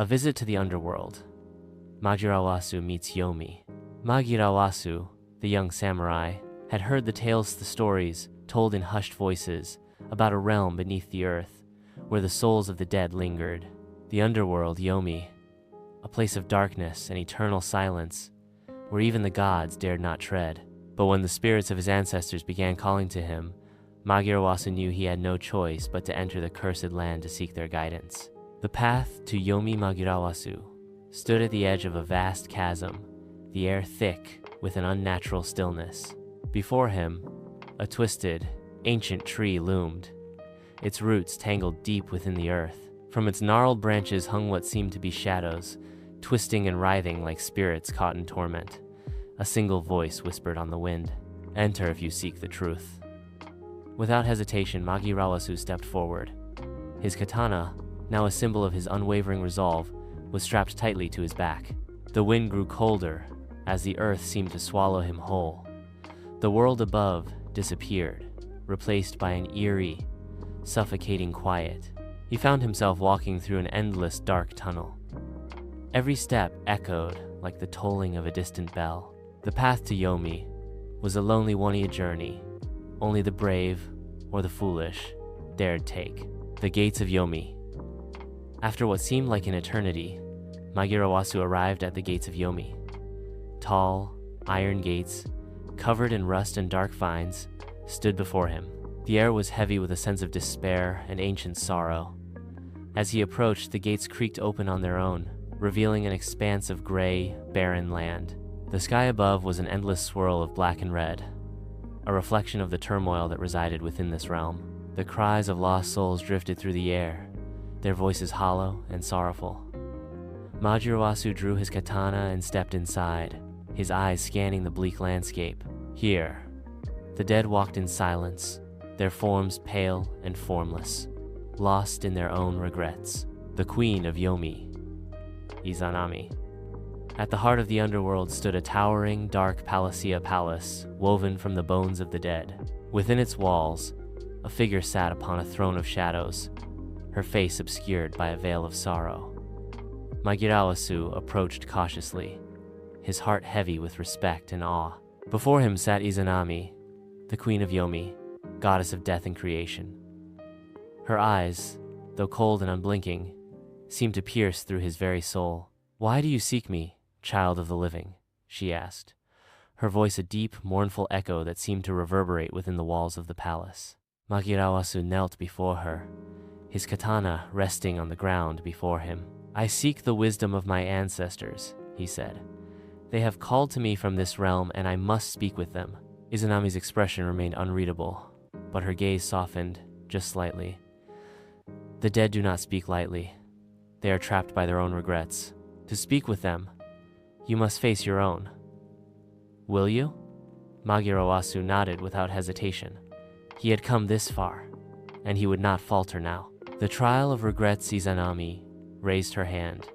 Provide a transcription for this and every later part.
A visit to the Underworld. Magirawasu meets Yomi. Magirawasu, the young samurai, had heard the stories told in hushed voices about a realm beneath the earth where the souls of the dead lingered. The Underworld, Yomi, a place of darkness and eternal silence where even the gods dared not tread. But when the spirits of his ancestors began calling to him, Magirawasu knew he had no choice but to enter the cursed land to seek their guidance. The path to Yomi Magirawasu stood at the edge of a vast chasm, the air thick with an unnatural stillness. Before him, a twisted, ancient tree loomed, its roots tangled deep within the earth. From its gnarled branches hung what seemed to be shadows, twisting and writhing like spirits caught in torment. A single voice whispered on the wind, "Enter if you seek the truth." Without hesitation, Magirawasu stepped forward. His katana, now a symbol of his unwavering resolve, was strapped tightly to his back. The wind grew colder as the earth seemed to swallow him whole. The world above disappeared, replaced by an eerie, suffocating quiet. He found himself walking through an endless dark tunnel. Every step echoed like the tolling of a distant bell. The path to Yomi was a lonely one-way journey. Only the brave or the foolish dared take. The gates of Yomi. After what seemed like an eternity, Magirawasu arrived at the gates of Yomi. Tall, iron gates, covered in rust and dark vines, stood before him. The air was heavy with a sense of despair and ancient sorrow. As he approached, the gates creaked open on their own, revealing an expanse of gray, barren land. The sky above was an endless swirl of black and red, a reflection of the turmoil that resided within this realm. The cries of lost souls drifted through the air, their voices hollow and sorrowful. Magirawasu drew his katana and stepped inside, his eyes scanning the bleak landscape. Here, the dead walked in silence, their forms pale and formless, lost in their own regrets. The queen of Yomi, Izanami. At the heart of the underworld stood a towering, dark Palacia palace, woven from the bones of the dead. Within its walls, a figure sat upon a throne of shadows, her face obscured by a veil of sorrow. Magirawasu approached cautiously, his heart heavy with respect and awe. Before him sat Izanami, the queen of Yomi, goddess of death and creation. Her eyes, though cold and unblinking, seemed to pierce through his very soul. "Why do you seek me, child of the living?" she asked, her voice a deep, mournful echo that seemed to reverberate within the walls of the palace. Magirawasu knelt before her, his katana resting on the ground before him. "I seek the wisdom of my ancestors," he said. "They have called to me from this realm, and I must speak with them." Izanami's expression remained unreadable, but her gaze softened just slightly. "The dead do not speak lightly. They are trapped by their own regrets. To speak with them, you must face your own. Will you?" Magirawasu nodded without hesitation. He had come this far, and he would not falter now. The trial of regrets. Izanami raised her hand,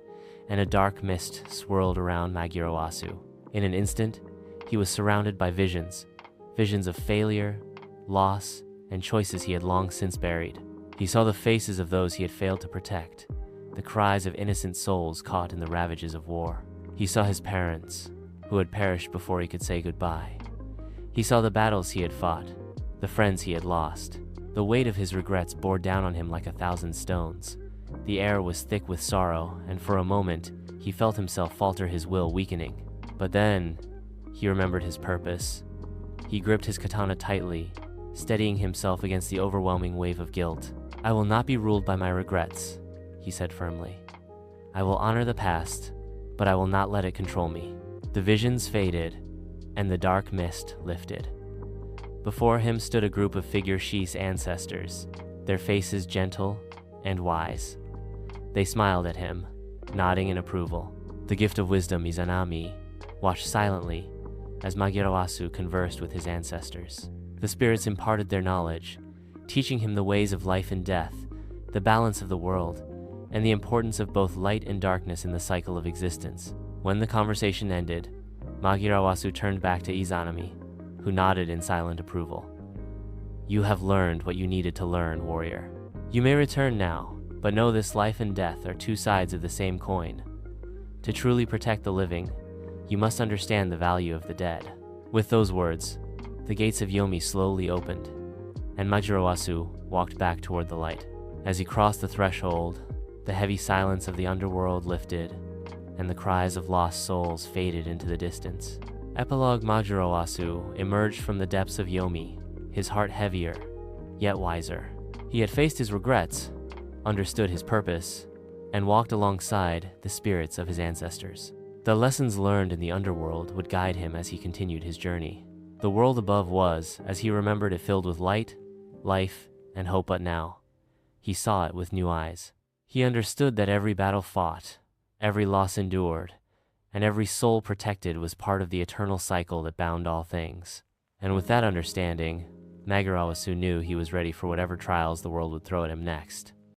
and a dark mist swirled around Magirawasu. In an instant, he was surrounded by visions of failure, loss, and choices he had long since buried. He saw the faces of those he had failed to protect, the cries of innocent souls caught in the ravages of war. He saw his parents, who had perished before he could say goodbye. He saw the battles he had fought, the friends he had lost. The weight of his regrets bore down on him like 1,000 stones. The air was thick with sorrow, and for a moment, he felt himself falter, his will weakening. But then, he remembered his purpose. He gripped his katana tightly, steadying himself against the overwhelming wave of guilt. "I will not be ruled by my regrets," he said firmly. "I will honor the past, but I will not let it control me." The visions faded, and the dark mist lifted. Before him stood a group of figure Shi's ancestors, their faces gentle and wise. They smiled at him, nodding in approval. The gift of wisdom. Izanami watched silently as Magirawasu conversed with his ancestors. The spirits imparted their knowledge, teaching him the ways of life and death, the balance of the world, and the importance of both light and darkness in the cycle of existence. When the conversation ended, Magirawasu turned back to Izanami, who nodded in silent approval. "You have learned what you needed to learn, warrior. You may return now, But know this: life and death are two sides of the same coin. To truly protect the living, you must understand the value of the dead." With those words, the gates of Yomi slowly opened, and Magirawasu walked back toward the light. As he crossed the threshold, the heavy silence of the underworld lifted, and the cries of lost souls faded into the distance. Epilogue: Magirawasu emerged from the depths of Yomi, his heart heavier, yet wiser. He had faced his regrets, understood his purpose, and walked alongside the spirits of his ancestors. The lessons learned in the underworld would guide him as he continued his journey. The world above was, as he remembered it, filled with light, life, and hope, but now he saw it with new eyes. He understood that every battle fought, every loss endured, and every soul protected was part of the eternal cycle that bound all things. And with that understanding, Magirawasu knew he was ready for whatever trials the world would throw at him next.